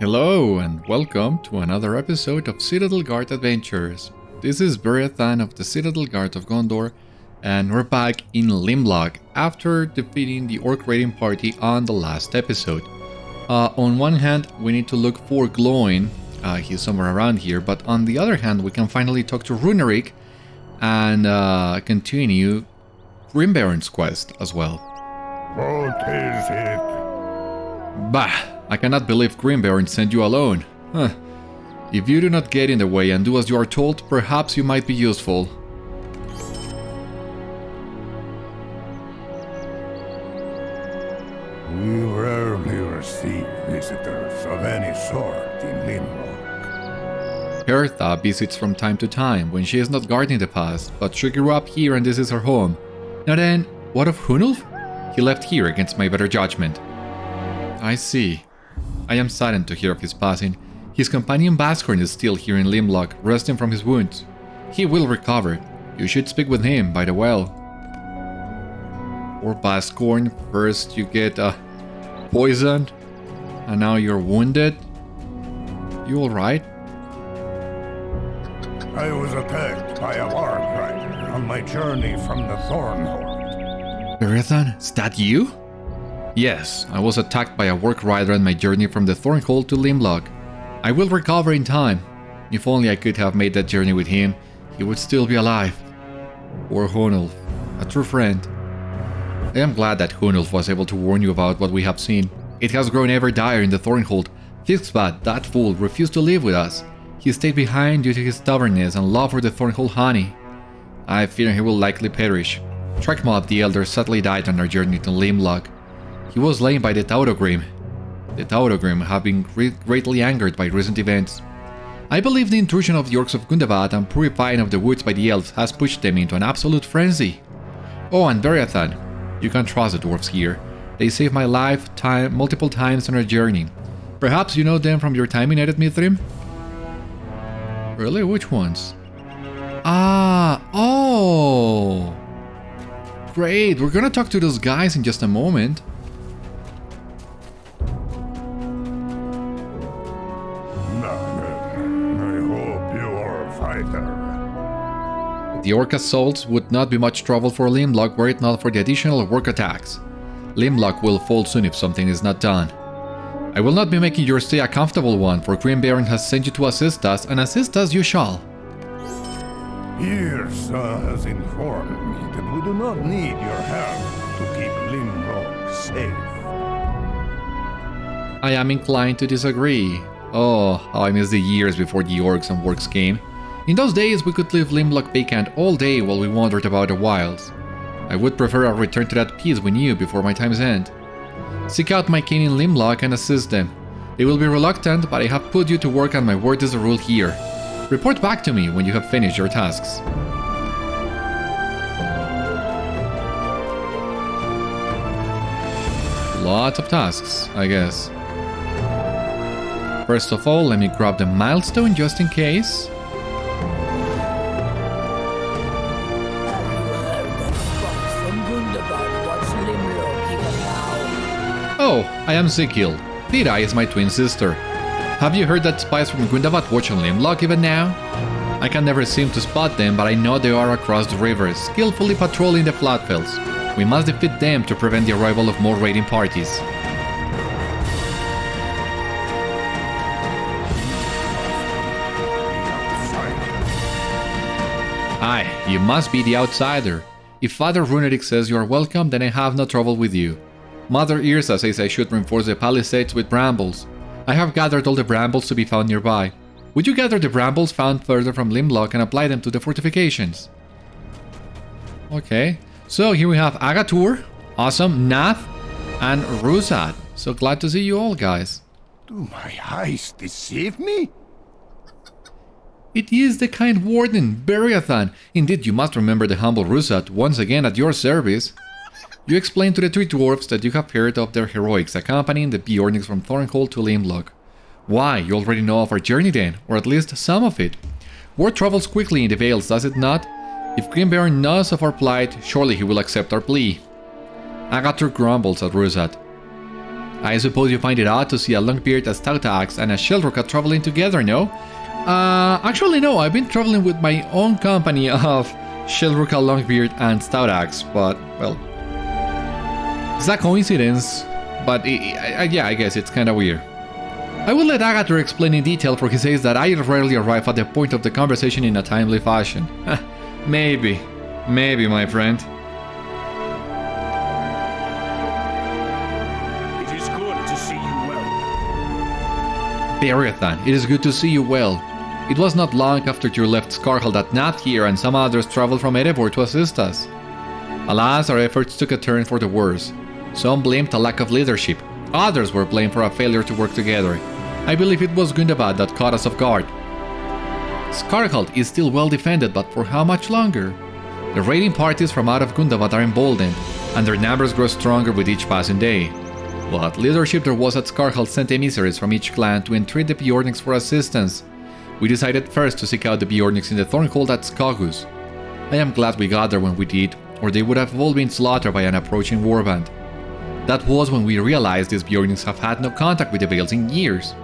Hello and welcome to another episode of Citadel Guard Adventures. This is Beriathan of the Citadel Guard of Gondor, and we're back in Limlók after defeating the Orc raiding party on the last episode. On one hand, we need to look for Glóin, he's somewhere around here, but on the other hand, we can finally talk to Runerik and continue Grimbeorn's quest as well. What is it? Bah! I cannot believe Grimbeorn sent you alone. Huh. If you do not get in the way and do as you are told, perhaps you might be useful. We rarely receive visitors of any sort in Limlók. Hertha visits from time to time when she is not guarding the pass, but she grew up here and this is her home. Now then, what of Hunulf? He left here against my better judgment. I see. I am saddened to hear of his passing. His companion Baskorn is still here in Limlók, resting from his wounds. He will recover. You should speak with him by the well. Or Baskorn, first you get poisoned, and now you're wounded. You alright? I was attacked by a warg rider on my journey from the Thornhold. Beriathan, is that you? Yes, I was attacked by a work rider on my journey from the Thornhold to Limlók. I will recover in time. If only I could have made that journey with him, he would still be alive. Or Hunulf, a true friend. I am glad that Hunulf was able to warn you about what we have seen. It has grown ever dire in the Thornhold. Fixbad, that fool, refused to live with us. He stayed behind due to his stubbornness and love for the Thornhold honey. I fear he will likely perish. Trekmob the Elder sadly died on our journey to Limlók. He was slain by the Taurogrim. The Taurogrim have been greatly angered by recent events. I believe the intrusion of the Orcs of Gundabad and purifying of the woods by the elves has pushed them into an absolute frenzy. Oh, and Beriathan. You can trust the dwarves here. They saved my life multiple times on our journey. Perhaps you know them from your time in Ered Mithrim? Really? Which ones? Oh! Great, we're gonna talk to those guys in just a moment. The Orc assaults would not be much trouble for Limlók were it not for the additional work attacks. Limlók will fall soon if something is not done. I will not be making your stay a comfortable one, for Grimbeorn has sent you to assist us, and assist us you shall. Yrsa has informed me that we do not need your help to keep Limlók safe. I am inclined to disagree. Oh, how I miss the years before the Orcs and Works came. In those days, we could leave Limlók vacant all day while we wandered about the wilds. I would prefer a return to that peace we knew before my time's end. Seek out my kin in Limlók and assist them. They will be reluctant, but I have put you to work and my word is the rule here. Report back to me when you have finished your tasks. Lots of tasks, I guess. First of all, let me grab the milestone just in case. Oh, I am Zikil. Thira is my twin sister. Have you heard that spies from Gundabad watch on Limlók even now? I can never seem to spot them, but I know they are across the rivers, skillfully patrolling the flatfells. We must defeat them to prevent the arrival of more raiding parties. Aye, you must be the outsider. If Father Runerik says you are welcome, then I have no trouble with you. Mother Yrsa says I should reinforce the palisades with brambles. I have gathered all the brambles to be found nearby. Would you gather the brambles found further from Limlók and apply them to the fortifications? Okay, so here we have Agatur, awesome, Nath, and Rusad. So glad to see you all, guys. Do my eyes deceive me? It is the kind Warden, Beriathan. Indeed, you must remember the humble Rusad, once again at your service. You explained to the three dwarves that you have heard of their heroics accompanying the beornings from Thornhold to Limlók. Why, you already know of our journey then, or at least some of it. Word travels quickly in the Vales, does it not? If Grimbeorn knows of our plight, surely he will accept our plea. Agatur grumbles at Rusad. I suppose you find it odd to see a Longbeard, a Stout Axe, and a Shellrook traveling together, no? Actually no, I've been traveling with my own company of Shellrook, Longbeard, and Stout Axe, but, well... It's a coincidence, but yeah, I guess it's kinda weird. I will let Agathor explain in detail, for he says that I rarely arrive at the point of the conversation in a timely fashion. Maybe, my friend. It is good to see you well. Beriathan, it is good to see you well. It was not long after you left Skarháld that Nath here and some others traveled from Erebor to assist us. Alas, our efforts took a turn for the worse. Some blamed a lack of leadership, others were blamed for a failure to work together. I believe it was Gundabad that caught us off guard. Skarháld is still well defended, but for how much longer? The raiding parties from out of Gundabad are emboldened, and their numbers grow stronger with each passing day. What leadership there was at Skarháld sent emissaries from each clan to entreat the beornings for assistance. We decided first to seek out the beornings in the Thornhold at Skagus. I am glad we got there when we did, or they would have all been slaughtered by an approaching warband. That was when we realized these beornings have had no contact with the Vales in years.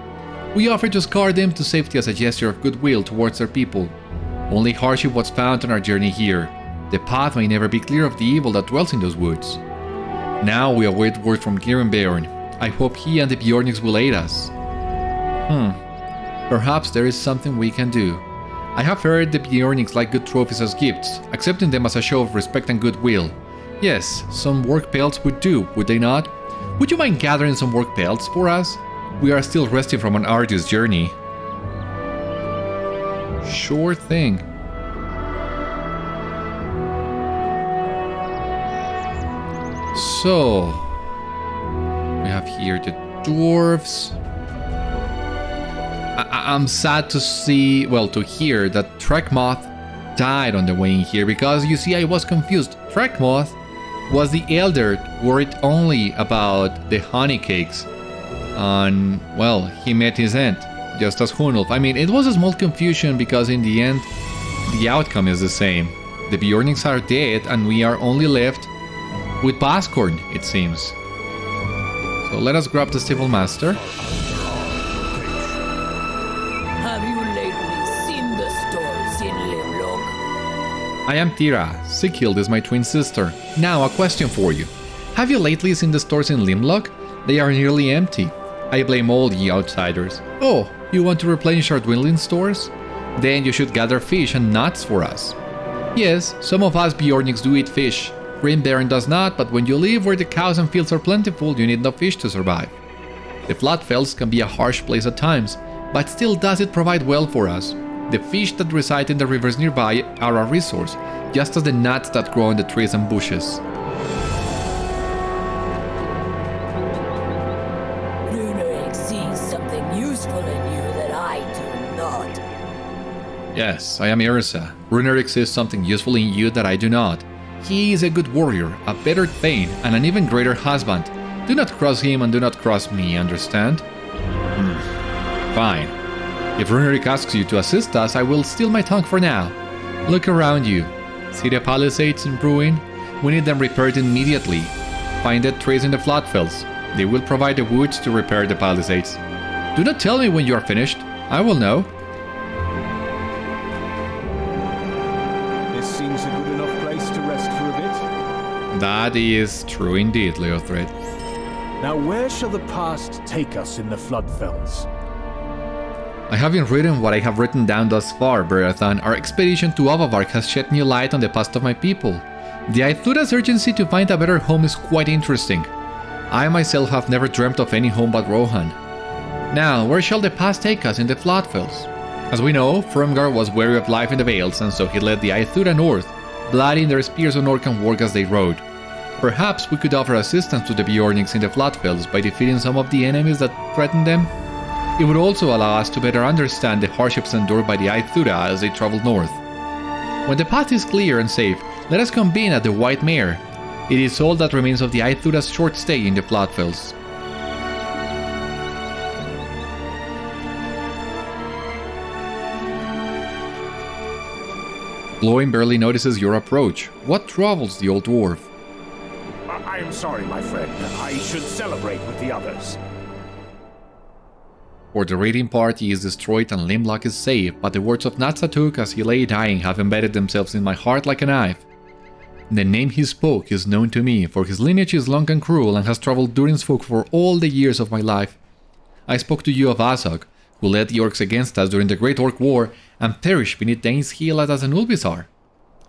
We offered to escort them to safety as a gesture of goodwill towards their people. Only hardship was found on our journey here. The path may never be clear of the evil that dwells in those woods. Now we await word from Grimbeorn. I hope he and the beornings will aid us. Perhaps there is something we can do. I have heard the beornings like good trophies as gifts, accepting them as a show of respect and goodwill. Yes, some work pelts would do, would they not? Would you mind gathering some work pelts for us? We are still resting from an arduous journey. Sure thing. So, we have here the Dwarves. I'm sad to see, well, to hear that Trekmoth died on the way in here, because you see I was confused. Trekmoth was the elder worried only about the honey cakes. And, well, he met his end, just as Hunulf. I mean, it was a small confusion because in the end, the outcome is the same. The beornings are dead and we are only left with Baskorn, it seems. So let us grab the Stable Master. Have you lately seen the stores in Limlók? I am Tira. Sighild is my twin sister. Now, a question for you. Have you lately seen the stores in Limlók? They are nearly empty. I blame all ye outsiders. Oh, you want to replenish our dwindling stores? Then you should gather fish and nuts for us. Yes, some of us beornings do eat fish. Grimbeorn does not, but when you live where the cows and fields are plentiful, you need no fish to survive. The Flatfells can be a harsh place at times, but still does it provide well for us. The fish that reside in the rivers nearby are a resource, just as the nuts that grow in the trees and bushes. Runerik sees something useful in you that I do not. Yes, I am Irsa. Runerik sees something useful in you that I do not. He is a good warrior, a better Thane, and an even greater husband. Do not cross him and do not cross me, understand? Fine. If Runerik asks you to assist us, I will steal my tongue for now. Look around you. See the palisades in ruin? We need them repaired immediately. Find dead trees in the Flatfells. They will provide the woods to repair the palisades. Do not tell me when you are finished. I will know. This seems a good enough place to rest for a bit. That is true indeed, Leothred. Now where shall the past take us in the Floodfells? I haven't written what I have written down thus far, Beriathan. Our expedition to Ovavark has shed new light on the past of my people. The Aithura's urgency to find a better home is quite interesting. I myself have never dreamt of any home but Rohan. Now, where shall the past take us in the Flatfells? As we know, Frumgar was weary of life in the Vales, and so he led the Aithura north, blooding their spears on orc and warg as they rode. Perhaps we could offer assistance to the beornings in the Flatfells by defeating some of the enemies that threaten them. It would also allow us to better understand the hardships endured by the Aithura as they traveled north. When the path is clear and safe, let us convene at the White Mare. It is all that remains of the Aithura's short stay in the Flatfells. Glóin barely notices your approach. What troubles the old dwarf? I am sorry, my friend. I should celebrate with the others. For the raiding party is destroyed and Limlók is safe, but the words of Natsatuk as he lay dying have embedded themselves in my heart like a knife. The name he spoke is known to me, for his lineage is long and cruel and has traveled Durin's folk for all the years of my life. I spoke to you of Azog, who led the orcs against us during the Great Orc War and perished beneath Dane's heel as an Ulbizar.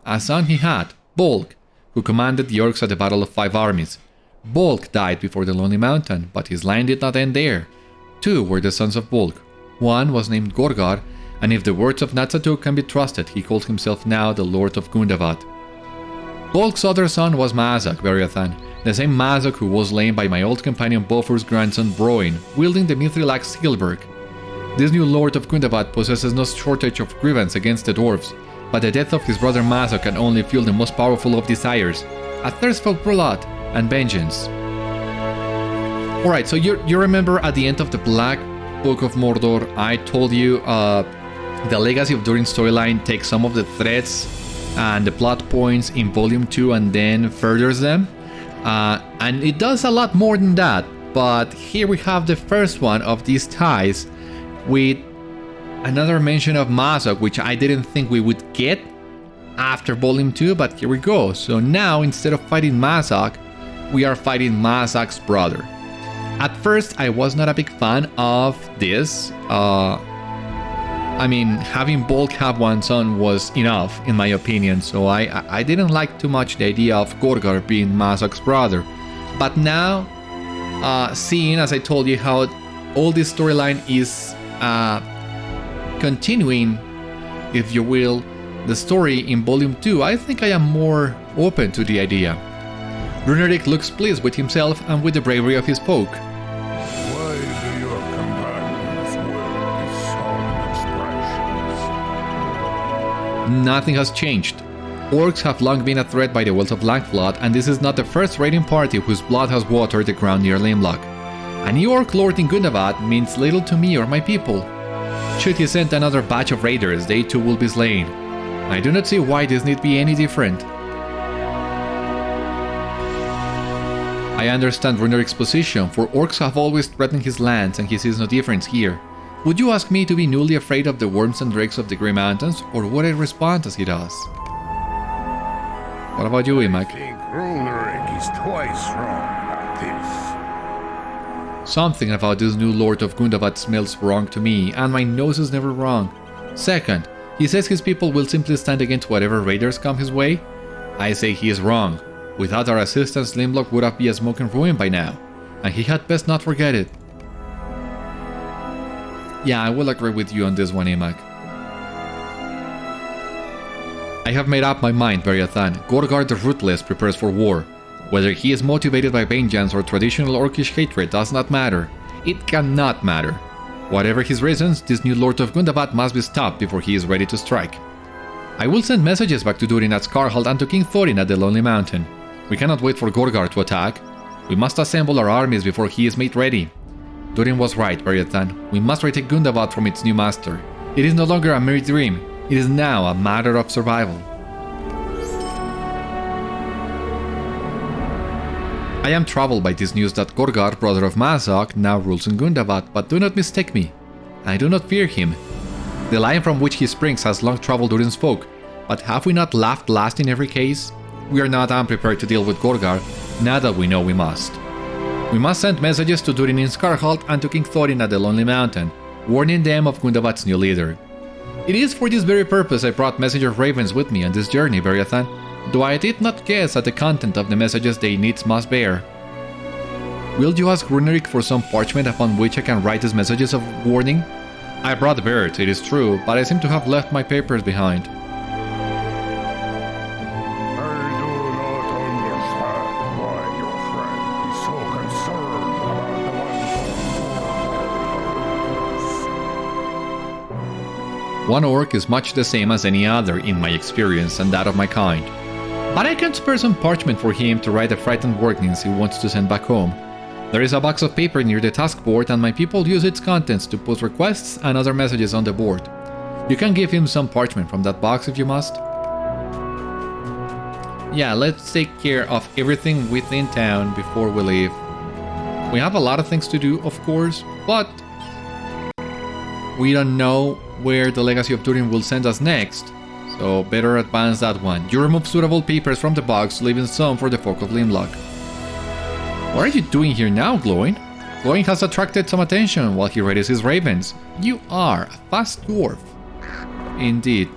A son he had, Bolg, who commanded the orcs at the Battle of Five Armies. Bolg died before the Lonely Mountain, but his line did not end there. Two were the sons of Bolg. One was named Gorgar, and if the words of Natsatuk can be trusted, he called himself now the Lord of Gundabad. Bolg's other son was Mazog, Beriathan, the same Mazog who was slain by my old companion Bofur's grandson Glóin, wielding the mithril-axe Skillberg. This new Lord of Gundabad possesses no shortage of grievance against the Dwarves, but the death of his brother Mazog can only fuel the most powerful of desires, a thirst for blood and vengeance. Alright, so you remember at the end of the Black Book of Mordor, I told you the Legacy of Durin storyline takes some of the threads and the plot points in Volume 2 and then furthers them. And it does a lot more than that, but here we have the first one of these ties with another mention of Mazog, which I didn't think we would get after Volume 2, but here we go. So now, instead of fighting Mazog, we are fighting Mazog's brother. At first, I was not a big fan of this. I mean, having Bolg have one son was enough, in my opinion, so I didn't like too much the idea of Gorgar being Mazog's brother. But now, seeing, as I told you, how all this storyline is continuing, if you will, the story in Volume 2, I think I am more open to the idea. Runerik looks pleased with himself and with the bravery of his folk. Why do your companions wear these solemn expressions? Nothing has changed. Orcs have long been a threat by the wells of Langflood, and this is not the first raiding party whose blood has watered the ground near Limlók. A new orc lord in Gundabad means little to me or my people. Should he send another batch of raiders, they too will be slain. I do not see why this need be any different. I understand Runerik's position, for orcs have always threatened his lands and he sees no difference here. Would you ask me to be newly afraid of the worms and drakes of the Grey Mountains, or would I respond as he does? What about you, Imak? I think Runerik is twice wrong about this. Something about this new Lord of Gundabad smells wrong to me, and my nose is never wrong. Second, he says his people will simply stand against whatever raiders come his way. I say he is wrong. Without our assistance, Limlók would have been a smoking ruin by now, and he had best not forget it. Yeah, I will agree with you on this one, Imak. I have made up my mind, Beriathan. Gorgar the Ruthless prepares for war. Whether he is motivated by vengeance or traditional Orkish hatred does not matter. It cannot matter. Whatever his reasons, this new Lord of Gundabad must be stopped before he is ready to strike. I will send messages back to Durin at Skarháld and to King Thorin at the Lonely Mountain. We cannot wait for Gorgar to attack. We must assemble our armies before he is made ready. Durin was right, Beriathan. We must retake Gundabad from its new master. It is no longer a mere dream. It is now a matter of survival. I am troubled by this news that Gorgar, brother of Mazog, now rules in Gundabad, but do not mistake me. I do not fear him. The line from which he springs has long troubled Durin's folk, but have we not laughed last in every case? We are not unprepared to deal with Gorgar, now that we know we must. We must send messages to Durin in Skarháld and to King Thorin at the Lonely Mountain, warning them of Gundabad's new leader. It is for this very purpose I brought messenger ravens with me on this journey, Beriathan, though I did not guess at the content of the messages they needs must bear. Will you ask Runerik for some parchment upon which I can write these messages of warning? I brought the bird, it is true, but I seem to have left my papers behind. I do not understand why your friend is so concerned about the one. One orc is much the same as any other in my experience and that of my kind. But I can spare some parchment for him to write the frightened warnings he wants to send back home. There is a box of paper near the task board and my people use its contents to post requests and other messages on the board. You can give him some parchment from that box if you must. Yeah, let's take care of everything within town before we leave. We have a lot of things to do, of course, but we don't know where the Legacy of Durin will send us next, so better advance that one. You remove suitable papers from the box, leaving some for the folk of Limlók. What are you doing here now, Glóin? Glóin has attracted some attention while he raises his ravens. You are a fast dwarf. Indeed.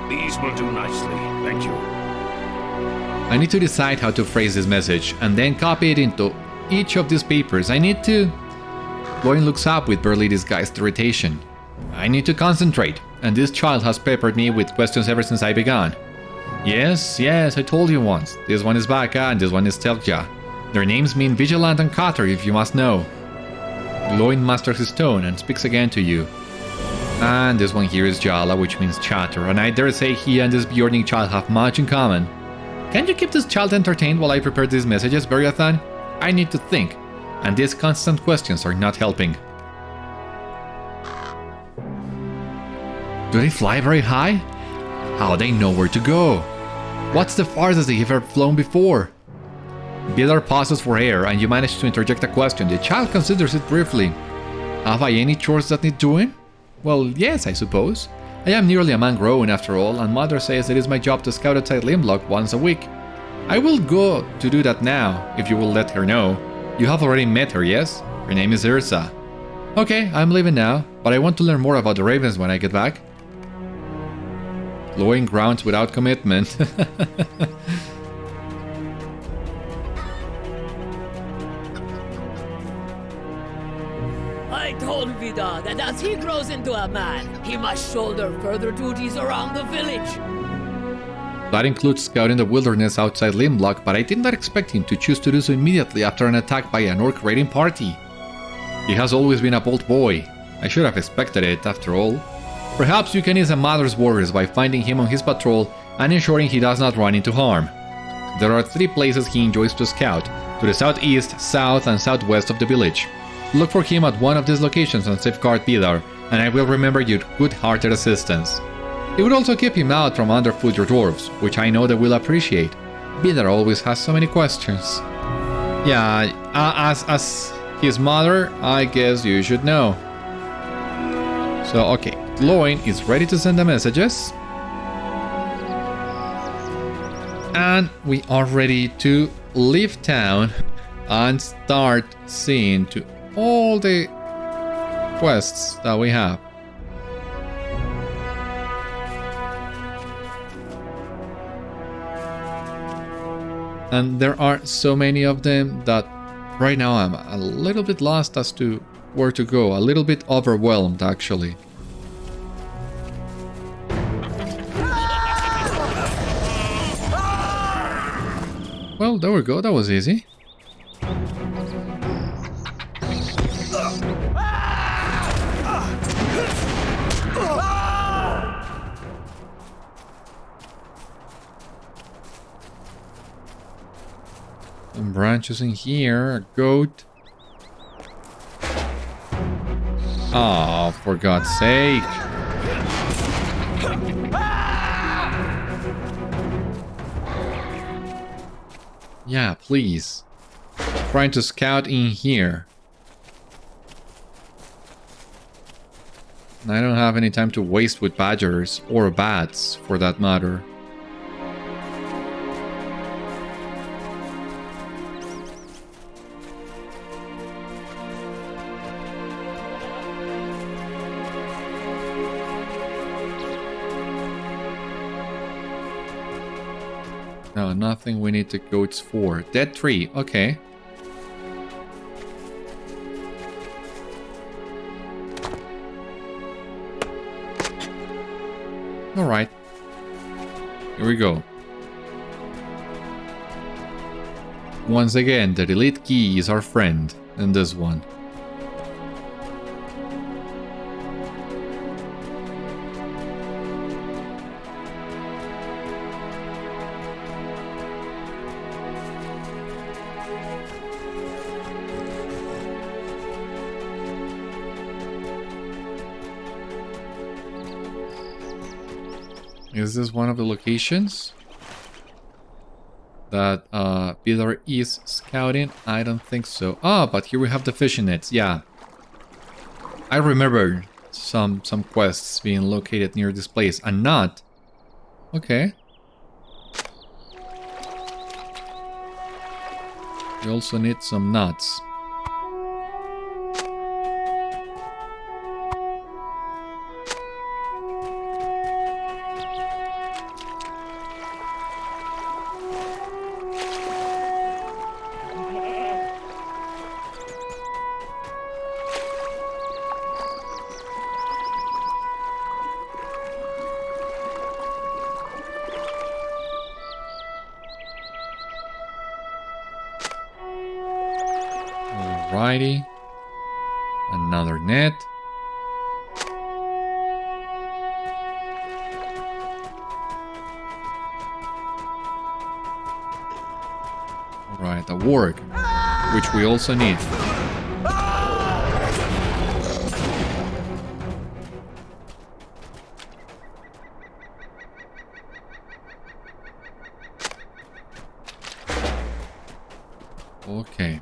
These will do nicely, thank you. I need to decide how to phrase this message, and then copy it into each of these papers. I need to... Glóin looks up with barely disguised irritation. I need to concentrate, and this child has peppered me with questions ever since I began. Yes, I told you once. This one is Baka, and this one is Telkja. Their names mean vigilant and cutter, if you must know. Glóin masters his tone and speaks again to you. And this one here is Jala, which means chatter, and I dare say he and this beorning child have much in common. Can you keep this child entertained while I prepare these messages, Beriathan? I need to think, and these constant questions are not helping. Do they fly very high? How they know where to go? What's the farthest they have ever flown before? Vidar pauses for air, and you manage to interject a question. The child considers it briefly. Have I any chores that need doing? Well, yes, I suppose. I am nearly a man grown after all, and mother says it is my job to scout outside Limlók once a week. I will go to do that now, if you will let her know. You have already met her, yes? Her name is Ursa. Okay, I'm leaving now, but I want to learn more about the ravens when I get back. Glóin grounds without commitment. I told Vidar that as he grows into a man, he must shoulder further duties around the village. That includes scouting the wilderness outside Limlók, but I did not expect him to choose to do so immediately after an attack by an orc raiding party. He has always been a bold boy. I should have expected it, after all. Perhaps you can ease a mother's worries by finding him on his patrol and ensuring he does not run into harm. There are 3 places he enjoys to scout, to the southeast, south, and southwest of the village. Look for him at one of these locations and safeguard Vidar, and I will remember your good-hearted assistance. It would also keep him out from underfoot your dwarves, which I know they will appreciate. Vidar always has so many questions. Yeah, as his mother, I guess you should know. So, okay, Glóin is ready to send the messages. And we are ready to leave town and start seeing to all the quests that we have. And there are so many of them that right now I'm a little bit lost as to where to go, a little bit overwhelmed actually. Well, there we go, that was easy. Some branches in here, a goat. Oh, for God's sake. Yeah, please. Trying to scout in here. I don't have any time to waste with badgers, or bats, for that matter. No, nothing we need the goats for. Dead tree, okay. Alright. Here we go. Once again, the delete key is our friend in this one. Is this one of the locations? that Vidar is scouting? I don't think so. Ah, but here we have the fishing nets. Yeah, I remember some quests being located near this place. A nut. Okay. We also need some nuts. Alrighty. Another net. Alright, a warg, which we also need. Okay.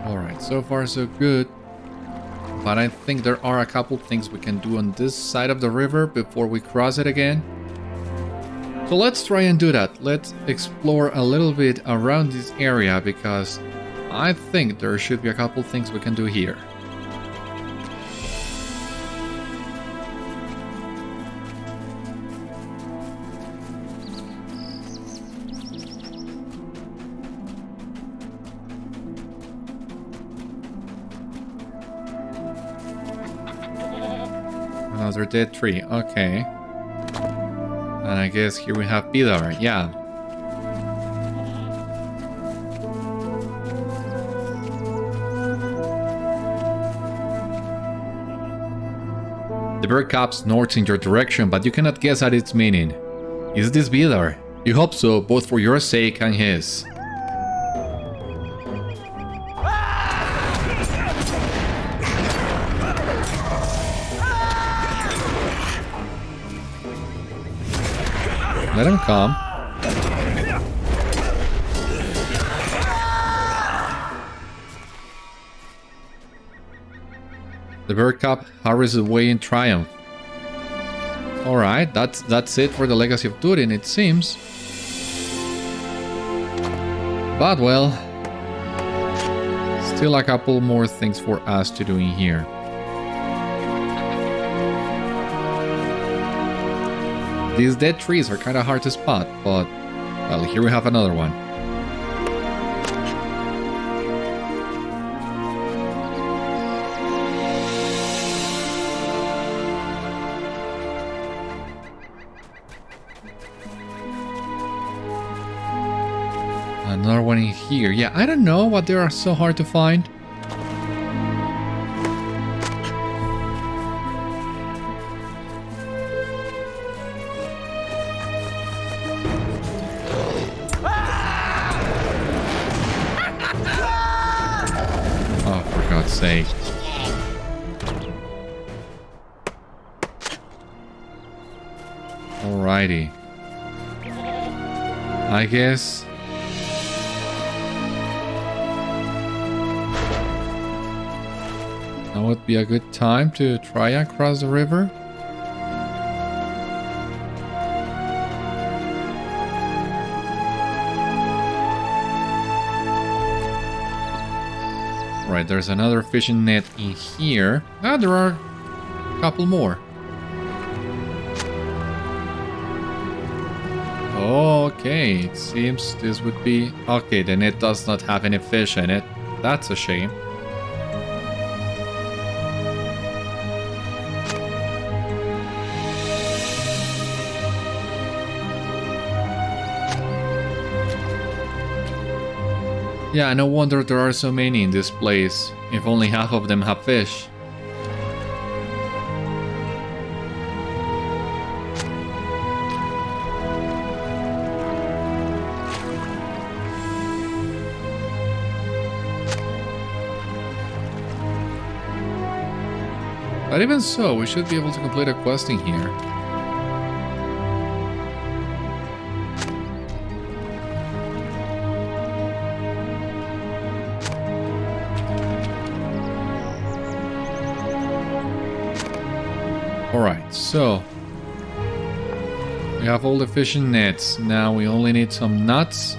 Alright, so far so good. But I think there are a couple things we can do on this side of the river before we cross it again. So let's try and do that. Let's explore a little bit around this area because I think there should be a couple things we can do here. Another dead tree, okay. And I guess here we have Vidar, yeah. The bird cap snorts in your direction, but you cannot guess at its meaning. Is this Vidar? You hope so, both for your sake and his. Let him come. The bird cap hurries away in triumph. Alright, that's it for the Legacy of Durin, it seems. But well, still a couple more things for us to do in here. These dead trees are kind of hard to spot, but, well, here we have another one. Another one in here. Yeah, I don't know what they are so hard to find. Sake. Alrighty. I guess that would be a good time to try and cross the river. Right, there's another fishing net in here. Ah, there are a couple more. Okay, it seems this would be... Okay, the net does not have any fish in it. That's a shame. Yeah, no wonder there are so many in this place, if only half of them have fish. But even so, we should be able to complete a quest in here. Alright, so we have all the fishing nets. Now we only need some nuts.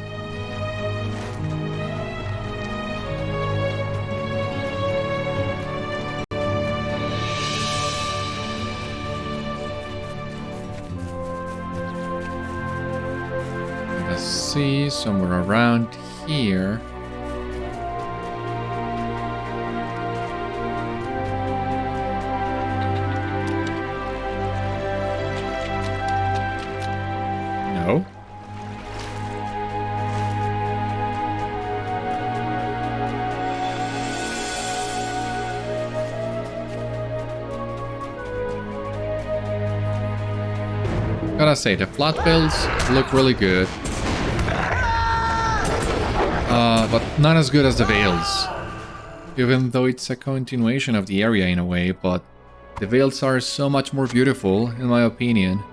Let's see, somewhere around here. No. Gotta say, the flat builds look really good. But not as good as the Veils. Even though it's a continuation of the area in a way, but the Veils are so much more beautiful, in my opinion.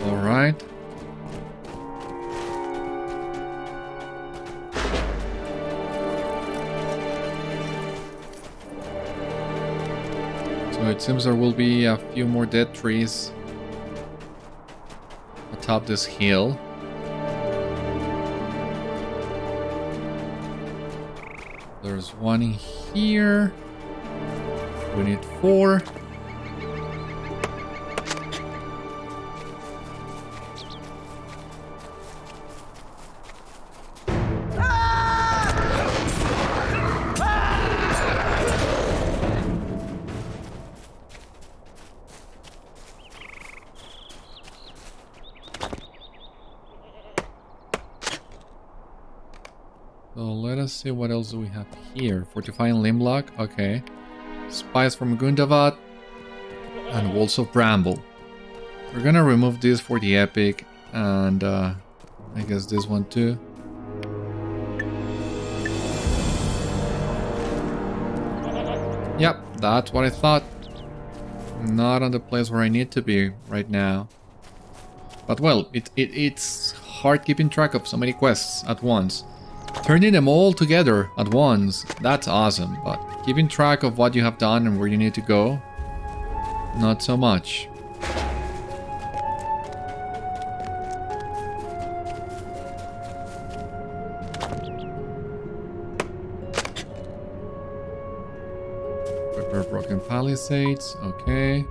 Alright. So it seems there will be a few more dead trees atop this hill. There's one in here. We need 4. So let us see what else do we have here. Fortifying Limlók, okay. Spies from Gundabad and Walls of Bramble. We're gonna remove this for the epic and I guess this one too. Yep, that's what I thought. Not on the place where I need to be right now. But well, it's hard keeping track of so many quests at once. Turning them all together at once, that's awesome, but keeping track of what you have done and where you need to go, not so much. Prepare broken palisades, okay.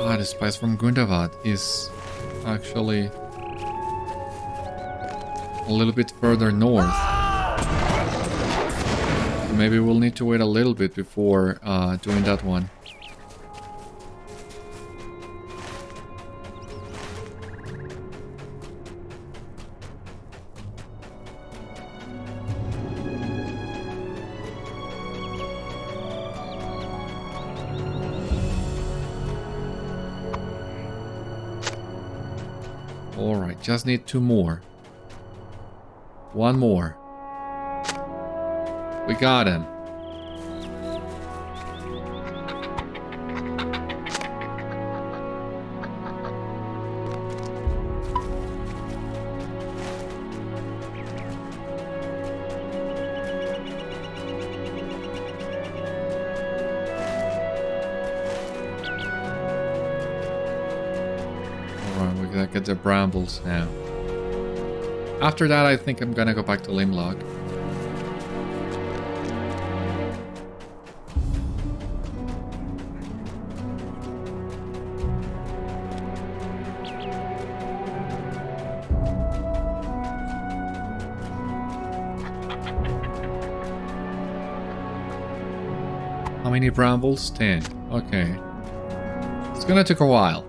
Ah, the spice from Gundabad is actually a little bit further north. So maybe we'll need to wait a little bit before doing that one. Alright, just need 2 more. 1 more. We got him. Get the brambles now. After that, I think I'm gonna go back to Limlók. How many brambles? 10. Okay. It's gonna take a while.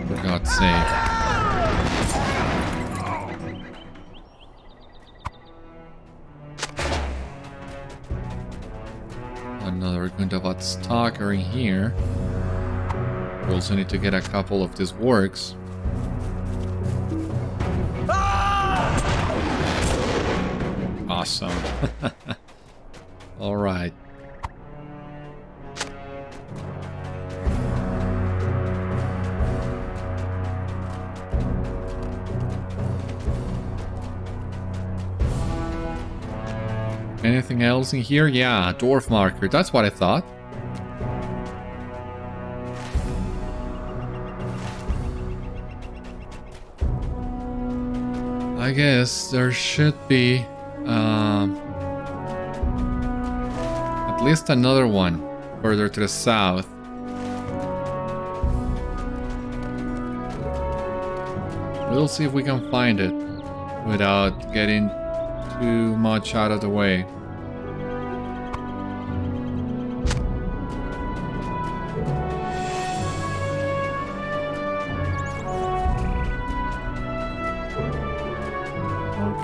For God's sake. Another Gundabad stalker in here. We also need to get a couple of these works. Awesome. All right. Anything else in here? Yeah, dwarf marker. That's what I thought. I guess there should be at least another one further to the south. We'll see if we can find it without getting too much out of the way.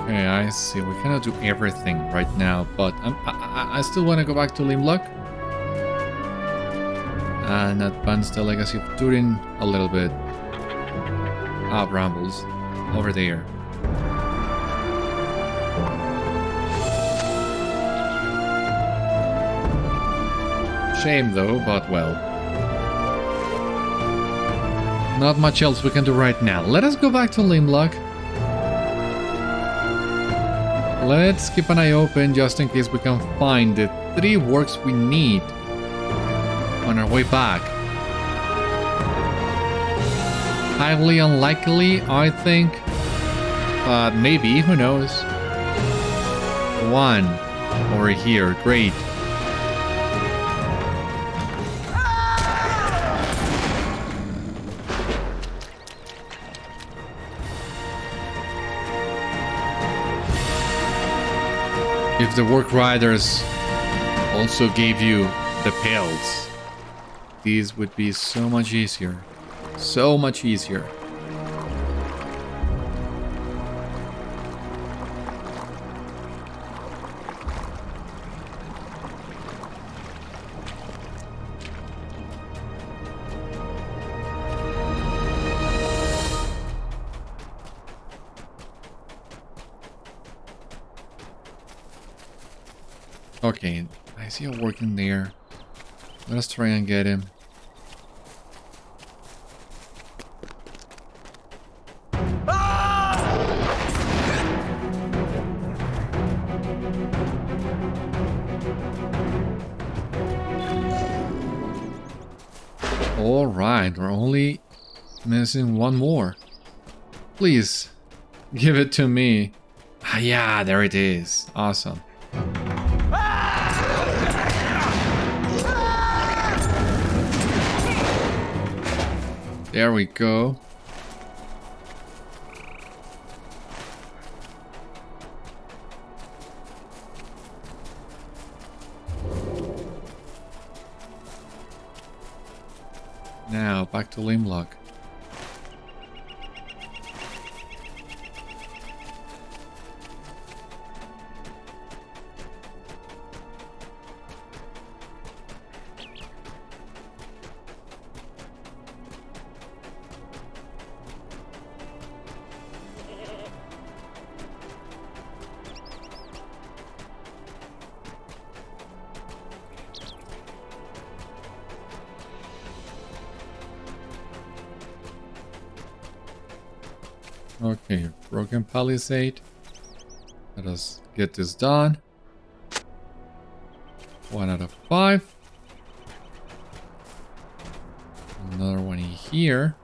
Okay, I see. We cannot do everything right now, but I still want to go back to Limlók and advance the legacy of Turin a little bit. Ah, brambles over there. Shame though, but well. Not much else we can do right now. Let us go back to Limlók. Let's keep an eye open just in case we can find the 3 works we need on our way back. Highly unlikely, I think. But maybe, who knows? 1 over here, great. If the work riders also gave you the pelts, these would be so much easier. So much easier. Okay, I see a work in there. Let's try and get him. Alright, we're only missing 1 more. Please, give it to me. Ah, yeah, there it is. Awesome. There we go. Now, back to Limlók. Okay, broken palisade. Let us get this done. 1 out of 5. Another one in here.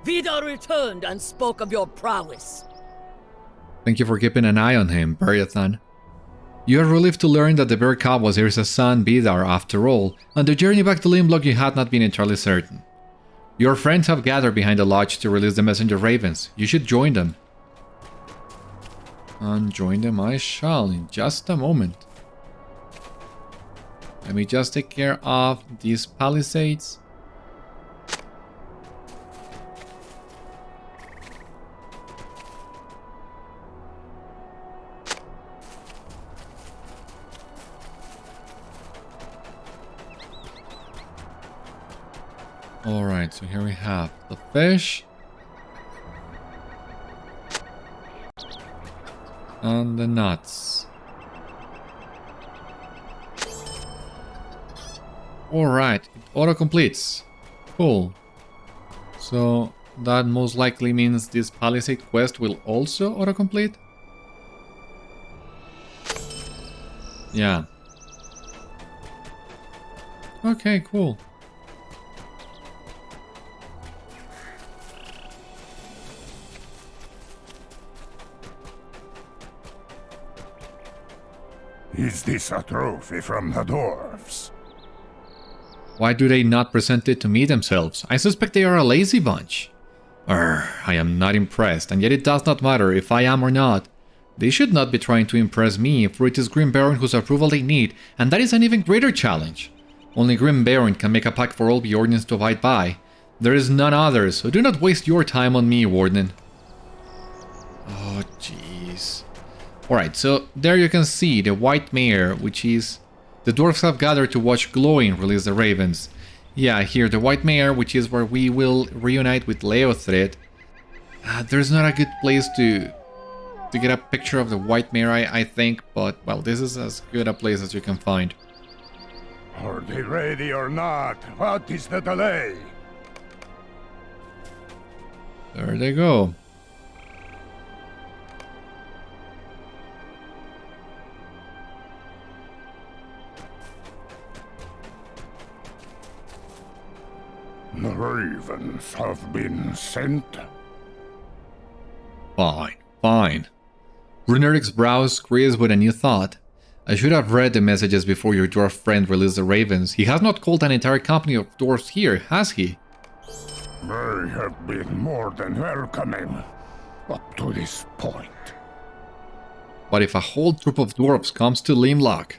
Vidar returned and spoke of your prowess. Thank you for keeping an eye on him, Beriathan. You are relieved to learn that the bear cub was Irsa's son Vidar after all, and the journey back to Limlók you had not been entirely certain. Your friends have gathered behind the lodge to release the messenger ravens. You should join them. And join them I shall in just a moment. Let me just take care of these palisades. Alright, so here we have the fish. And the nuts. Alright, it auto-completes. Cool. So that most likely means this palisade quest will also auto-complete? Yeah. Okay, cool. Is this a trophy from the Dwarves? Why do they not present it to me themselves? I suspect they are a lazy bunch. I am not impressed, and yet it does not matter if I am or not. They should not be trying to impress me, for it is Grimbeorn whose approval they need, and that is an even greater challenge. Only Grimbeorn can make a pact for all beornings to abide by. There is none other, so do not waste your time on me, Warden. Oh, jeez. Alright, so there you can see the White Mare, which is... The dwarves have gathered to watch Glóin release the ravens. Yeah, here, the White Mare, which is where we will reunite with LOTRO. There's not a good place to get a picture of the White Mare, I think, but, well, this is as good a place as you can find. Are they ready or not? What is the delay? There they go. The ravens have been sent. Fine, fine. Runerik's brows creased with a new thought. I should have read the messages before your dwarf friend released the ravens. He has not called an entire company of dwarves here, has he? They have been more than welcoming, up to this point. But if a whole troop of dwarves comes to Limlók?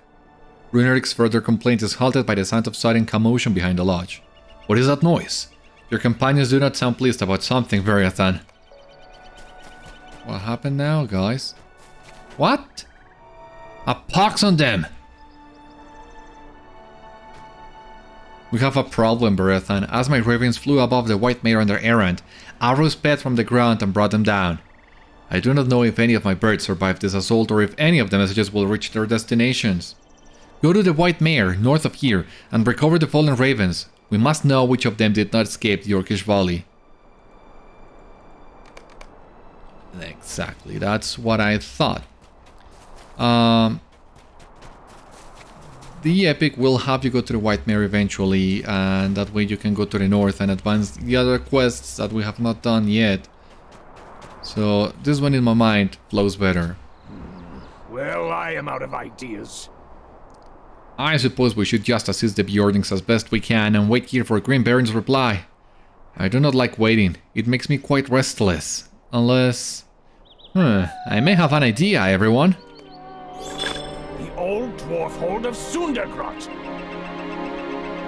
Runerik's further complaint is halted by the sound of sudden commotion behind the lodge. What is that noise? Your companions do not sound pleased about something, Beriathan. What happened now, guys? What? A pox on them! We have a problem, Beriathan. As my ravens flew above the White Mare on their errand, arrows sped from the ground and brought them down. I do not know if any of my birds survived this assault or if any of the messages will reach their destinations. Go to the White Mare, north of here, and recover the fallen ravens. We must know which of them did not escape the Orkish volley. Exactly, that's what I thought. The epic will have you go to the White Mare eventually, and that way you can go to the north and advance the other quests that we have not done yet. So this one in my mind flows better. Well, I am out of ideas. I suppose we should just assist the beornings as best we can and wait here for Grimbeorn's reply. I do not like waiting, it makes me quite restless. Unless... I may have an idea, everyone. The old dwarf hold of Sundergrot.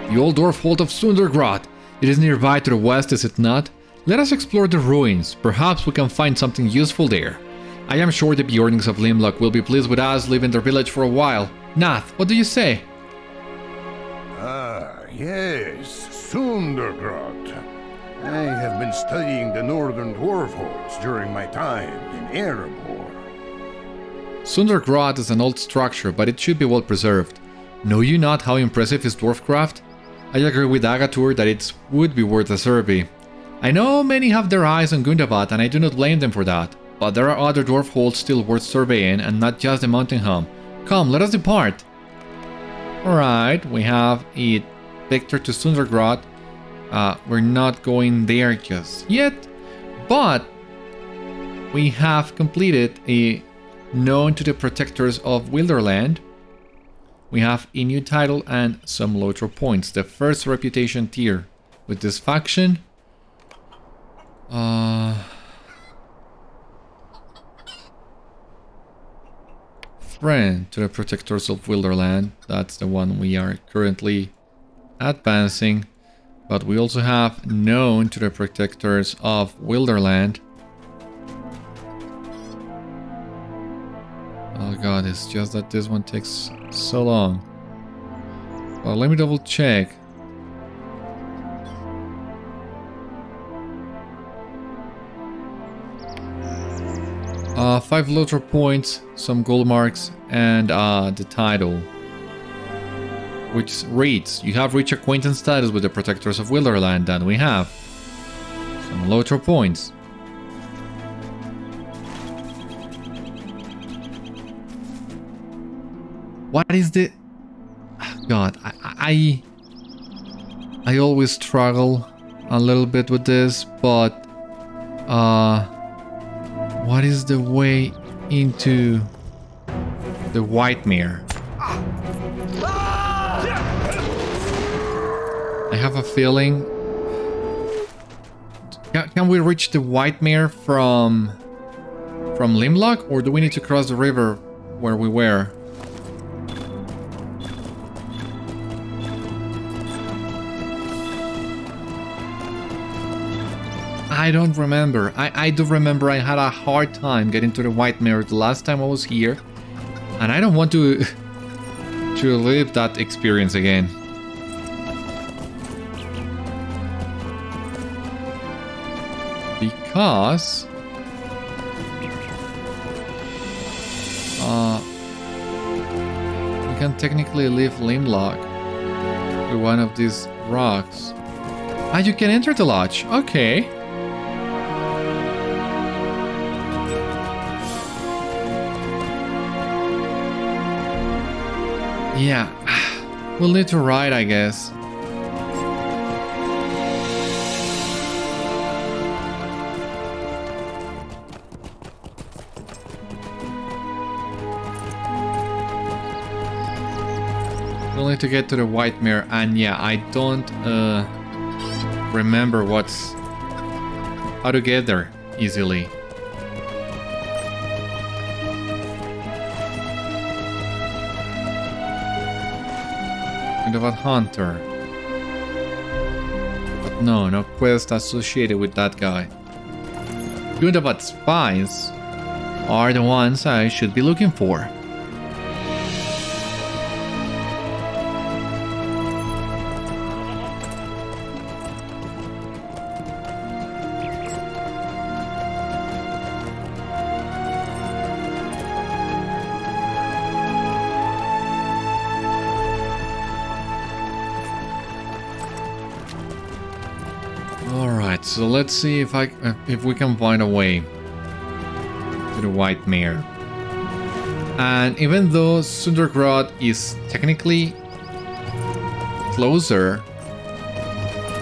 The old dwarf hold of Sundergrot. It is nearby to the west, is it not? Let us explore the ruins. Perhaps we can find something useful there. I am sure the beornings of Limlók will be pleased with us leaving their village for a while. Nath, what do you say? Ah, yes, Sundergrot. I have been studying the northern dwarf holds during my time in Erebor. Sundergrot is an old structure, but it should be well preserved. Know you not how impressive is dwarfcraft? I agree with Agatur that it would be worth a survey. I know many have their eyes on Gundabad, and I do not blame them for that. But there are other dwarf holds still worth surveying, and not just the mountain home. Come, let us depart. Alright, we have it. Victor to Sundergrot. We're not going there just yet. But we have completed a known to the protectors of Wilderland. We have a new title and some LOTRO points. The first reputation tier with this faction. Friend to the protectors of Wilderland. That's the one we are currently advancing. But we also have known to the protectors of Wilderland. Oh god, it's just that this one takes so long. Well, let me double check. Five LOTRO points, some gold marks, and the title. Which reads, you have reached acquaintance status with the protectors of Wilderland, and we have some LOTRO points. What is the... God, I always struggle a little bit with this, but what is the way into the White Mare? I have a feeling... Can we reach the White Mare from Limlók, or do we need to cross the river where we were? I don't remember. I do remember I had a hard time getting to the White Mare the last time I was here. And I don't want to live that experience again. Because we can technically leave Limlók with one of these rocks. Ah, you can enter the lodge. Okay. Yeah, we'll need to ride, I guess. We'll need to get to the White Mare, and yeah, I don't remember how to get there easily. Gundabad Hunter. But no quest associated with that guy. Gundabad spies are the ones I should be looking for. So let's see if we can find a way to the White Mare. And even though Sundergrad is technically closer,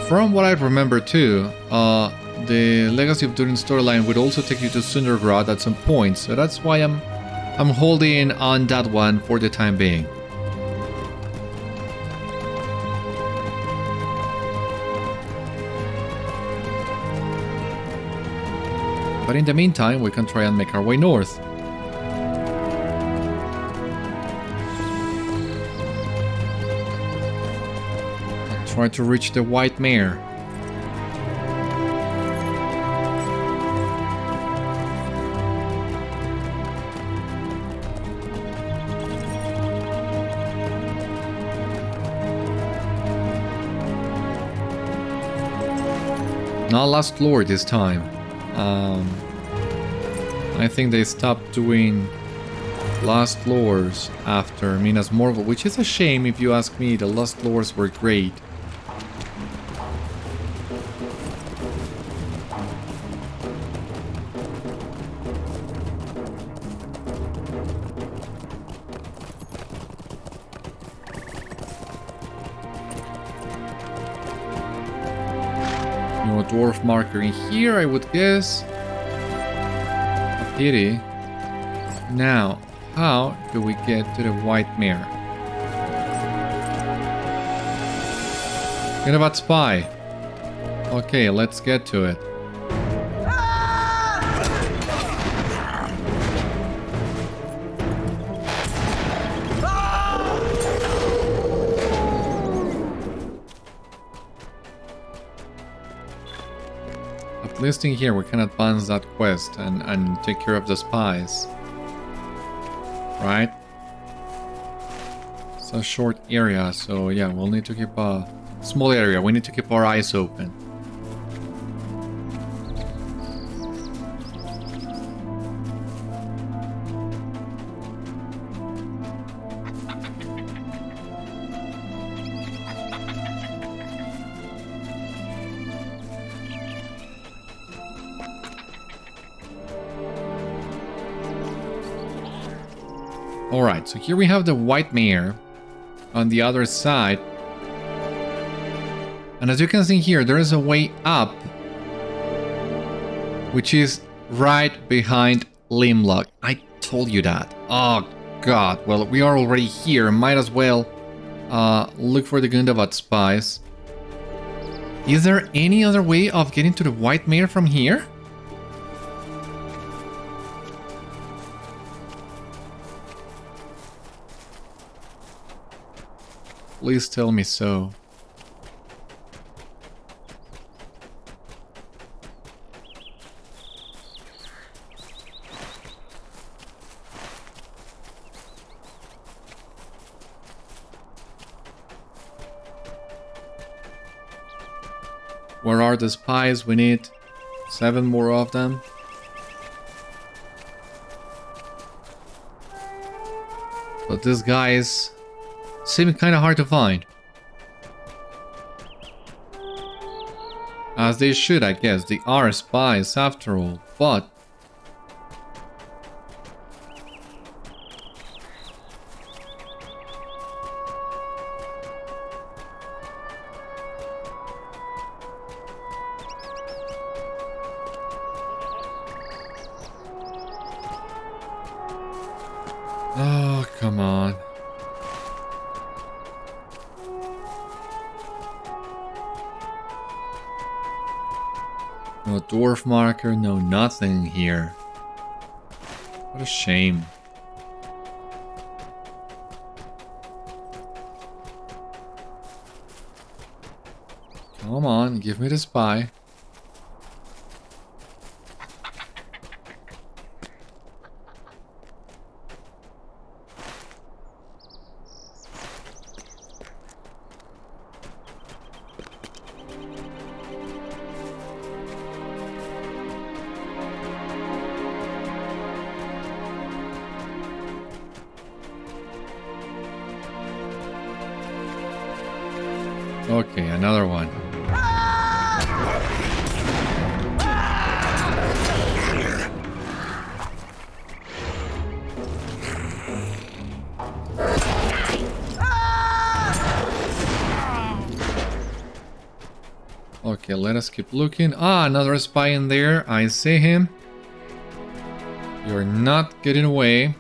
from what I remember too, the Legacy of Durin storyline would also take you to Sundergrad at some point. So that's why I'm holding on that one for the time being. But in the meantime, we can try and make our way north. Try to reach the White Mare. Not Last Lord this time. I think they stopped doing Lost Lords after Minas Morgul, which is a shame if you ask me. The Lost Lords were great. No dwarf marker in here, I would guess. A pity. Now, how do we get to the White Mare? Gundabad spy. Okay, let's get to it. At least in here we can advance that quest and take care of the spies. Right? It's a short area, so yeah, we'll need to keep a small area. We need to keep our eyes open. Alright, so here we have the White Mare on the other side. And as you can see here, there is a way up, which is right behind Limlók. I told you that. Oh god, well, we are already here. Might as well look for the Gundabad spies. Is there any other way of getting to the White Mare from here? Please tell me so. Where are the spies? We need 7 more of them. But these guys seem kind of hard to find. As they should, I guess. They are spies after all, but oh, come on. No dwarf marker, no nothing here. What a shame. Come on, give me the spy. Okay, another one. Okay, let us keep looking. Ah, another spy in there. I see him. You're not getting away.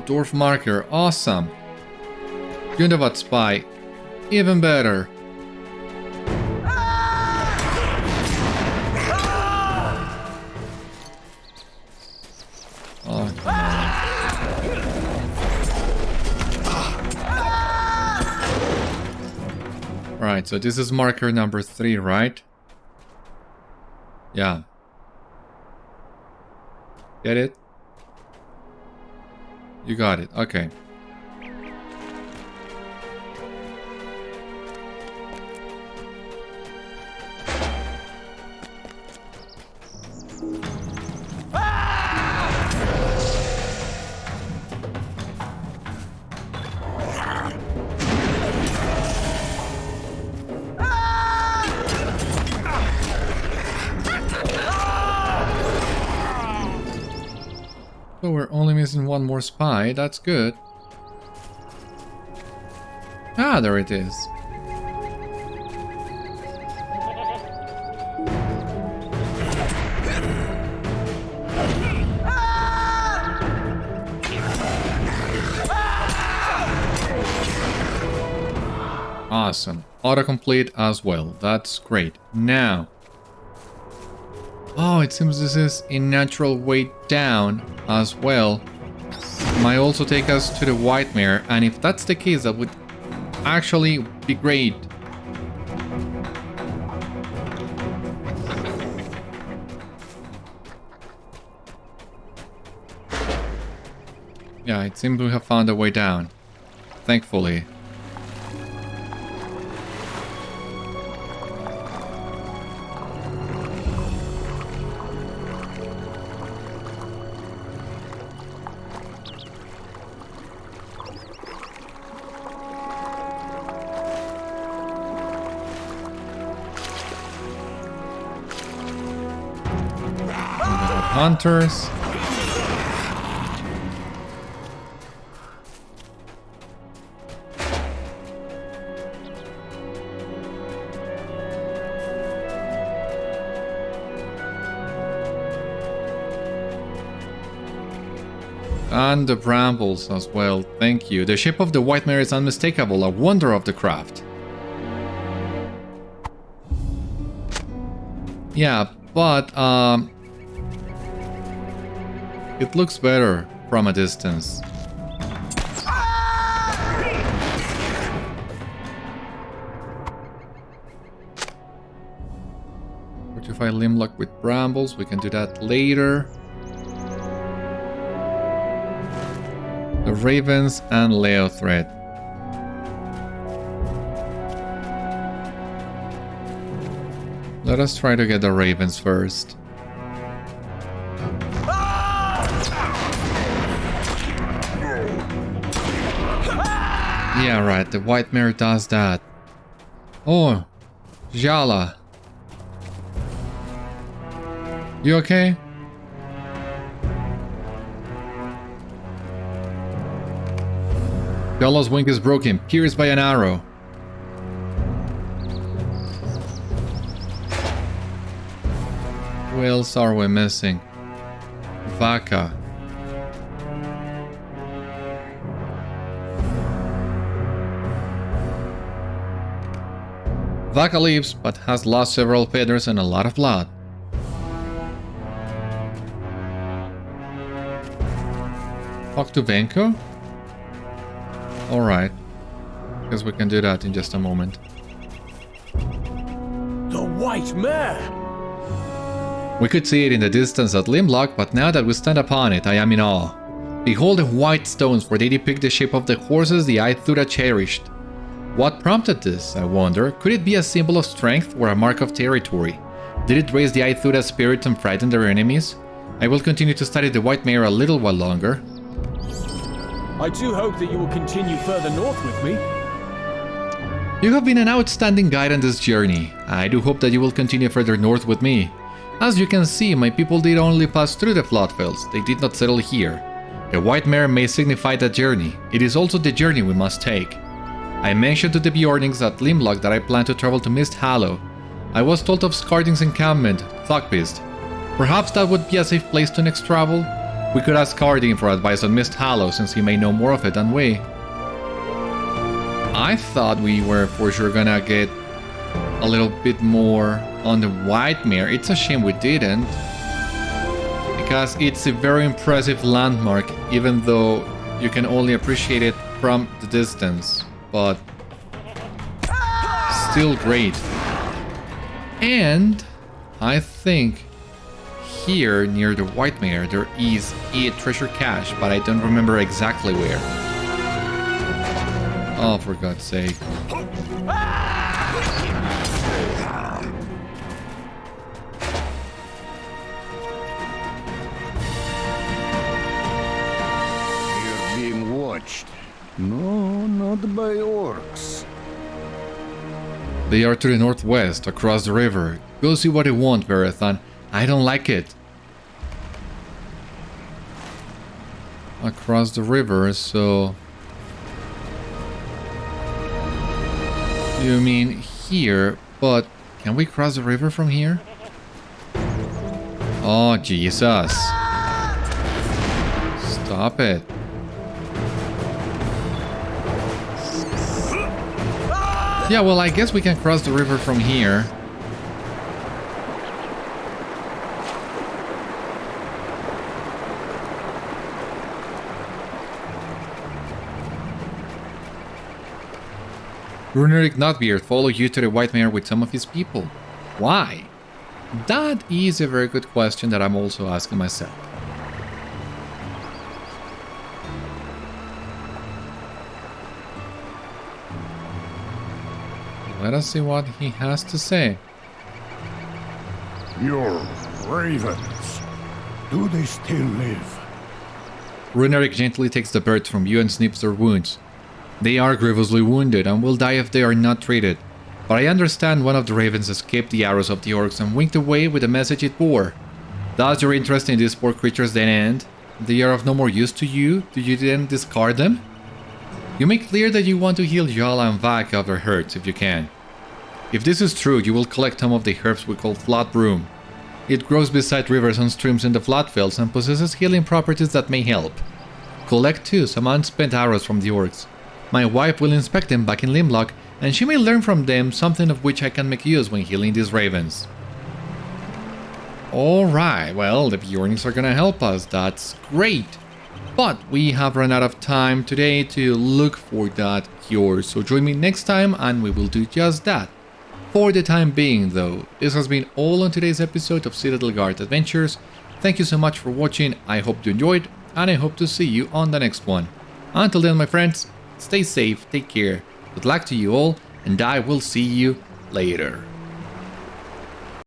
Dwarf marker, awesome. Gundabad spy, even better. Oh, come on. Right, so this is marker number 3, right? Yeah. Get it? You got it, okay. So we're only missing one more spy, that's good. Ah, there it is. Awesome. Autocomplete as well. That's great. Now. Oh, it seems this is a natural way down as well. Might also take us to the White Mare, and if that's the case, that would actually be great. Yeah, it seems we have found a way down. Thankfully. Hunters. And the brambles as well, thank you. The shape of the White Mare is unmistakable, a wonder of the craft. Yeah, but it looks better from a distance. Fortify Limlók with brambles, we can do that later. The ravens and Leo thread. Let us try to get the ravens first. Yeah, right, the White Mare does that. Oh, Jala. You okay? Jala's wing is broken, pierced by an arrow. Who else are we missing? Vaca. Vaca lives, but has lost several feathers and a lot of blood. Talk to Venko? Alright. Guess we can do that in just a moment. The White Mare! We could see it in the distance at Limlók, but now that we stand upon it, I am in awe. Behold the white stones where they depict the shape of the horses the Aithura cherished. What prompted this, I wonder? Could it be a symbol of strength or a mark of territory? Did it raise the Aithura's spirit and frighten their enemies? I will continue to study the White Mare a little while longer. I do hope that you will continue further north with me. You have been an outstanding guide on this journey. I do hope that you will continue further north with me. As you can see, my people did only pass through the floodfields, they did not settle here. The White Mare may signify that journey, it is also the journey we must take. I mentioned to the beornings at Limlók that I plan to travel to Mist Hollow. I was told of Skarding's encampment, Thugbeast. Perhaps that would be a safe place to next travel? We could ask Skarding for advice on Mist Hollow since he may know more of it than we. I thought we were for sure gonna get a little bit more on the White Mare. It's a shame we didn't, because it's a very impressive landmark, even though you can only appreciate it from the distance, but still great. And I think here near the White Mare there is a treasure cache, but I don't remember exactly where. Oh, for God's sake. You're being watched. No, not by orcs. They are to the northwest, across the river. Go see what they want, Beriathan. I don't like it. across the river, so... You mean here, but can we cross the river from here? Oh, Jesus. Stop it. Yeah, well, I guess we can cross the river from here. Runerik Notbeard followed you to the White Mare with some of his people. Why? That is a very good question that I'm also asking myself. Let us see what he has to say. Your ravens, do they still live? Runerik gently takes the birds from you and snips their wounds. They are grievously wounded and will die if they are not treated. But I understand one of the ravens escaped the arrows of the orcs and winked away with the message it bore. Does your interest in these poor creatures then end? They are of no more use to you? Do you then discard them? You make clear that you want to heal Yala and Vak of their hurts if you can. If this is true, you will collect some of the herbs we call flat broom. It grows beside rivers and streams in the flatfields and possesses healing properties that may help. Collect too some unspent arrows from the orcs. My wife will inspect them back in Limlók, and she may learn from them something of which I can make use when healing these ravens. Alright, well, the beornings are gonna help us, that's great. But we have run out of time today to look for that cure, so join me next time and we will do just that. For the time being though, this has been all on today's episode of Citadel Guard Adventures. Thank you so much for watching, I hope you enjoyed, and I hope to see you on the next one. Until then, my friends, stay safe, take care, good luck to you all, and I will see you later.